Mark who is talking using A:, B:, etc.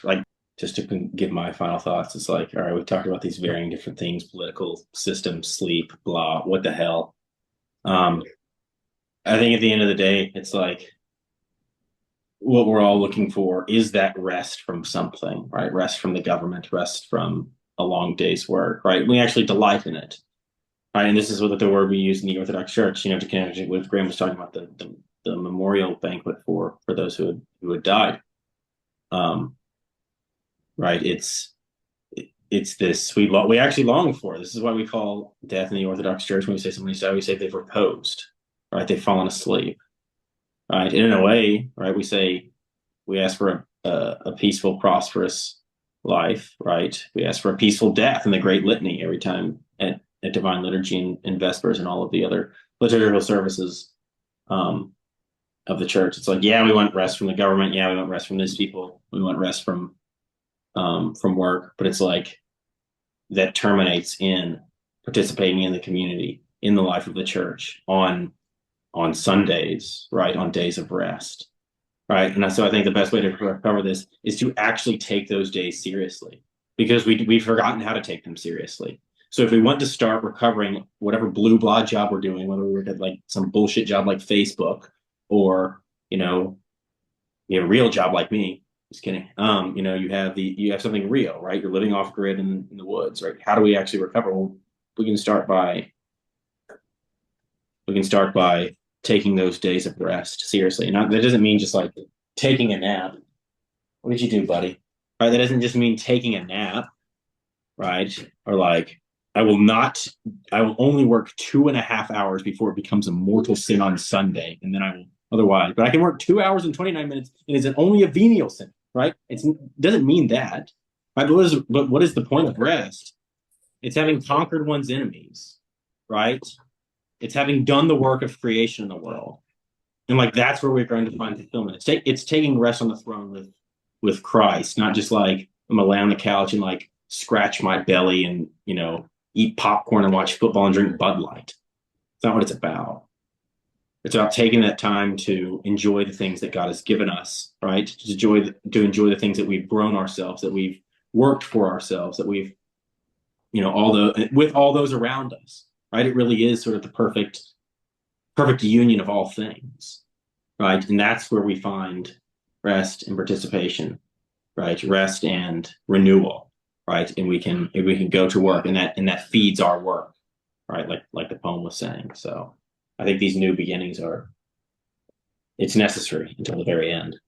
A: like, just to give my final thoughts, it's like, all right, we've talked about these varying different things: political system, sleep, blah, what the hell. Um, I think at the end of the day, it's like what we're all looking for is that rest from something, right? Rest from the government, rest from a long day's work, right? We actually delight in it, right? And this is what the word we use in the Orthodox Church, to connect it with Graham was talking about the memorial banquet for those who had died. Um, right? It's this we actually long for. This is why we call death in the Orthodox Church when we say somebody's died, we say they've reposed, right? They've fallen asleep, right? And in a way, right, we ask for a peaceful, prosperous life, right? We ask for a peaceful death in the Great Litany every time at Divine Liturgy and Vespers and all of the other liturgical services um, of the church. It's like, yeah, we want rest from the government. Yeah, we want rest from these people. We want rest from work. But it's like that terminates in participating in the community, in the life of the church on Sundays, right? On days of rest. Right. And so I think the best way to recover this is to actually take those days seriously because we've forgotten how to take them seriously. So if we want to start recovering whatever blue blah job we're doing, whether we work at like some bullshit job like Facebook or, a real job like me, just kidding. You have something real, right? You're living off grid in the woods, right? How do we actually recover? Well, we can start by we can start by taking those days of rest seriously. And that doesn't mean just like taking a nap. What did you do, buddy? Right? That doesn't just mean taking a nap, right? Or like, I will only work 2.5 hours before it becomes a mortal sin on Sunday. And then I will otherwise, but I can work 2 hours and 29 minutes and is it only a venial sin, right? It doesn't mean that. Right? But what is the point of rest? It's having conquered one's enemies, right? It's having done the work of creation in the world. And like that's where we're going to find fulfillment. It's taking rest on the throne with Christ, not just like I'm gonna lay on the couch and like scratch my belly and eat popcorn and watch football and drink Bud Light. It's not what it's about. It's about taking that time to enjoy the things that God has given us, right? To enjoy the things that we've grown ourselves, that we've worked for ourselves, that we've with all those around us, right? It really is sort of the perfect union of all things, right? And that's where we find rest and participation, right? Rest and renewal, right? And we can go to work, and that feeds our work, right? Like the poem was saying. So I think these new beginnings it's necessary until the very end.